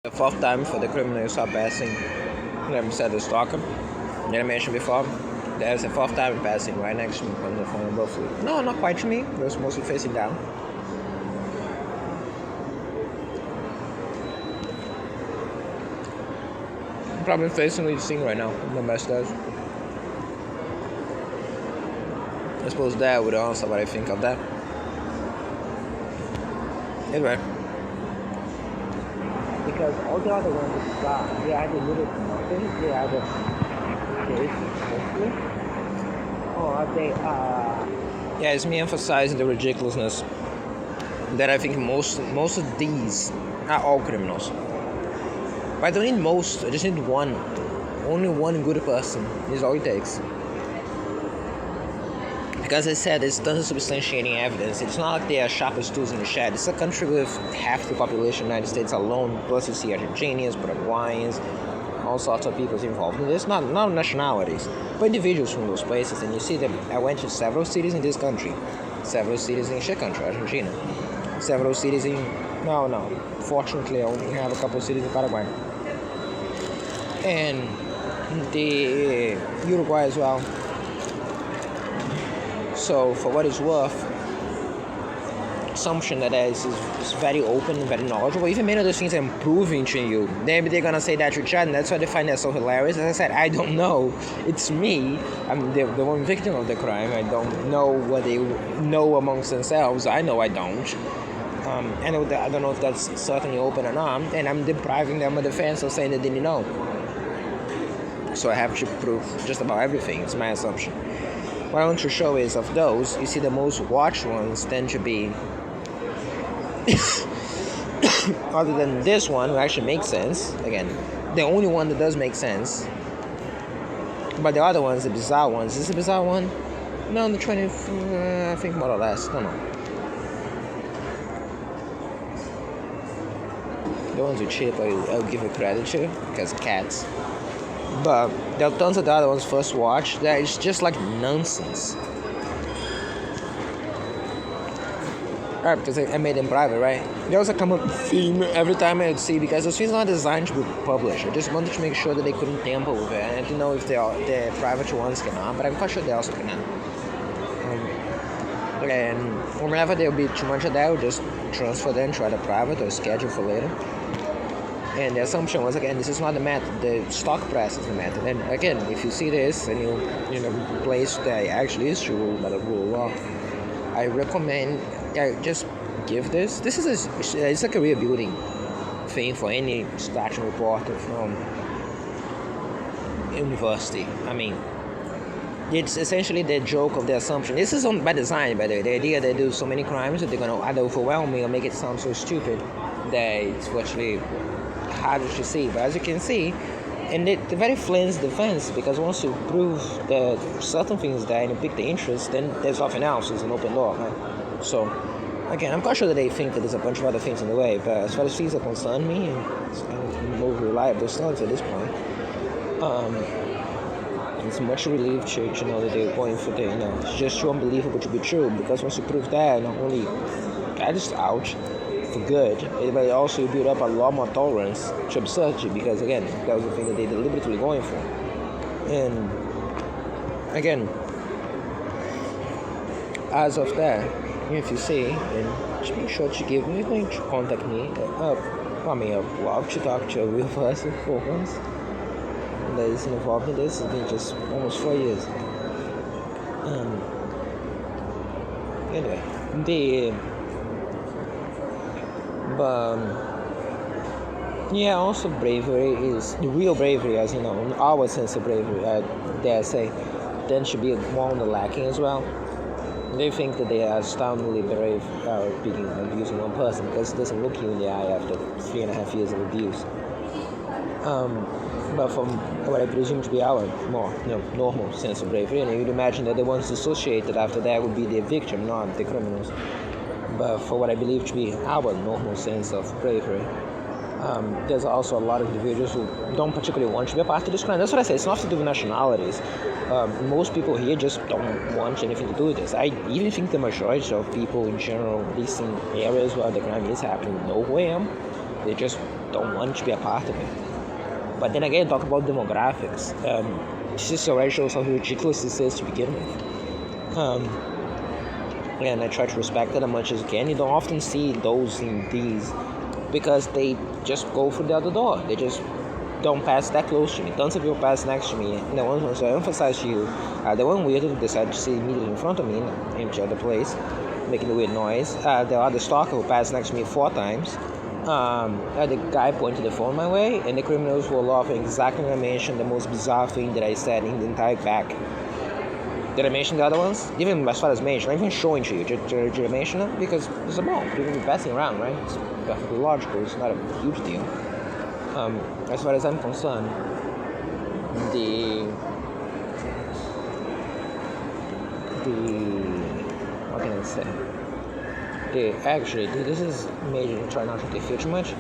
The fourth time for the criminal you saw passing. Let me say the stalker. Did I mention before? There's a fourth time passing right next to me on the phone above me. No, not quite to me. It was mostly facing down. I'm probably facing the scene right now. The best does. I suppose that would answer what I think of that. Anyway. Because all the other ones they either little nothing, they either this mostly, or they are. Yeah, it's me emphasizing the ridiculousness that I think most of these are all criminals. But I don't need most, I just need one. Only one good person is all it takes. Because as I said, there's tons of substantiating evidence. It's not like they are sharpest tools in the shed. It's a country with half the population of the United States alone. Plus you see Argentinians, Paraguayans, all sorts of people involved in this. Not nationalities, but individuals from those places. And you see that I went to several cities in this country. Several cities in shit country, Argentina. Several cities in... No. Fortunately, I only have a couple of cities in Paraguay. And the Uruguay as well. So, for what it's worth, assumption that is very open, very knowledgeable. Even many of those things are improving to you. Maybe they're gonna say that to Chad, and that's why they find that so hilarious. As I said, I don't know. It's me. I'm the one victim of the crime. I don't know what they know amongst themselves. I know I don't. I don't know if that's certainly open or not, and I'm depriving them of the defense of saying they didn't know. So I have to prove just about everything. It's my assumption. What I want to show is of those, you see the most watched ones tend to be other than this one, who actually makes sense. Again, the only one that does make sense. But the other ones, the bizarre ones. Is this a bizarre one? No, the 20, I think more or less. No. The ones with chip, I'll give it credit to, because cats. But there are tons of the other ones first watch that is just like nonsense. Alright, because I made them private, right? There was a common theme every time I would see, because those things are not designed to be published. I just wanted to make sure that they couldn't tamper with it. And I didn't know if the private ones cannot, but I'm quite sure they also cannot. And whenever there'll be too much of that, we'll just transfer them to either private or schedule for later. And the assumption was, again, this is not the method. The stock press is the method. And again, if you see this and you place that actually is true by the rule of law, I recommend just give this. This is it's a career building thing for any starting reporter from university. I mean, it's essentially the joke of the assumption. This is by design, by the way. The idea that they do so many crimes that they're going to either overwhelm me or make it sound so stupid that it's virtually harder to see. But as you can see, and it's a very flimsy defense, because once you prove that certain things there and you pick the interest, then there's nothing else. It's an open door, right? So again, I'm quite sure that they think that there's a bunch of other things in the way, but as far as things that concern me, it's more reliable stuff at this point. It's much relief to know that they're going for the, it's just too unbelievable to be true, because once you prove that, not only that is out for good, but also you build up a lot more tolerance to absurdity, because again, that was the thing that they're deliberately going for. And again, as of that, if you see, then just make sure to give me, going to contact me. I'd love to talk to a real person for once that is involved in this. It's been just almost 4 years. Anyway, also bravery is the real bravery, as our sense of bravery, dare say, then should be more on the lacking as well. They think that they are astoundingly brave abusing one person, because it doesn't look you in the eye after 3.5 years of abuse. But from what I presume to be our more normal sense of bravery, and you'd imagine that the ones associated after that would be the victim, not the criminals. But for what I believe to be our normal sense of bravery, there's also a lot of individuals who don't particularly want to be a part of this crime. That's what I say. It's not to do with nationalities. Most people here just don't want anything to do with this. I even think the majority of people in general, at least in areas where the crime is happening, know who I am. They just don't want to be a part of it. But then again, talk about demographics. This just already shows how ridiculous this is to begin with. And I try to respect it as much as I can. You don't often see those in these because they just go through the other door. They just don't pass that close to me. Tons of people pass next to me. And the ones who I emphasize to you are the one weird who decided to sit immediately in front of me in the other place, making a weird noise. The other stalker who passed next to me 4 times. The guy pointed the phone my way, and the criminals were laughing exactly when I mentioned the most bizarre thing that I said in the entire pack. Did I mention the other ones? Even as far as mention, I'm even showing to you. Did I mention them? Because it's a mall. People be passing around, right? It's perfectly logical. It's not a huge deal. As far as I'm concerned, what can I say? Actually, this is major. Try not to interfere too much.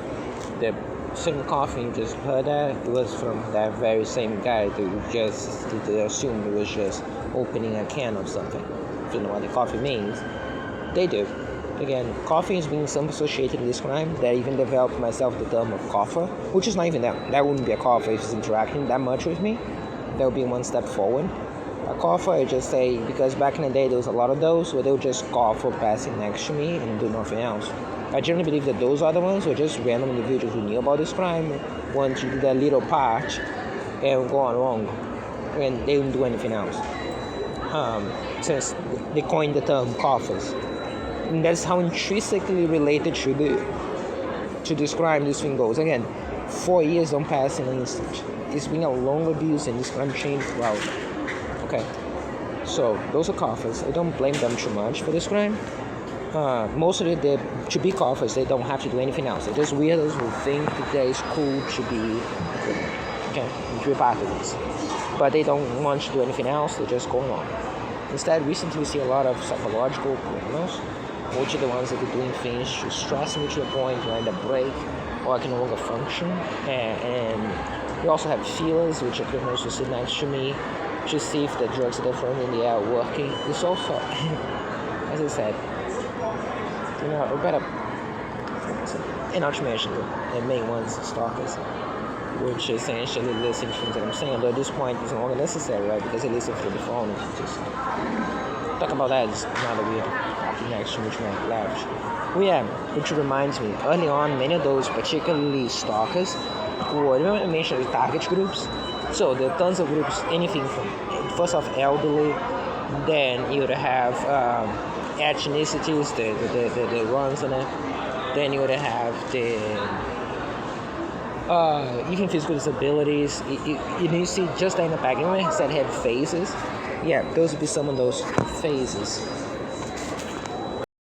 The same coffee you just heard that it was from that very same guy who just assumed it was just opening a can of something. If you know what the coffee means, they do. Again, coffee is being some associated with this crime. That even developed myself the term of coffer, which is not even that. That wouldn't be a coffer if it's interacting that much with me. That would be one step forward. A coffer, I just say, because back in the day there was a lot of those where they would just coffer passing next to me and do nothing else. I generally believe that those are the ones who are just random individuals who knew about this crime, want to do their little part and go along, and they didn't do anything else. Since they coined the term coffers. And that's how intrinsically related to this crime this thing goes. Again, 4 years don't pass in an instant. It's been a long abuse and this crime changed throughout. Okay, so those are coffers. I don't blame them too much for this crime. Most of it, to be coffers, they don't have to do anything else. They're just weirdos who think that it's cool to be to be part of this. But they don't want to do anything else, they just go along. Instead, recently we see a lot of psychological criminals, which are the ones that are doing things to stress me to the point where I either break or I can no longer function. And we also have feelers, which are criminals who sit next to me to see if the drugs that they're throwing in the air are working. It's also, as I said, we better, and not to mention the main ones, stalkers, which essentially listen to things that I'm saying, although at this point it's no longer necessary, right, because they listen through the phone and just talk about that is not a weird next to which one left. Oh yeah, which reminds me, early on, many of those, particularly stalkers, were, remember I mentioned the target groups? So there are tons of groups, anything from, first off, elderly, then you would have ethnicities, the ones on it, then you would have the even physical disabilities. You see just in the back, remember I said had phases? Yeah, those would be some of those phases.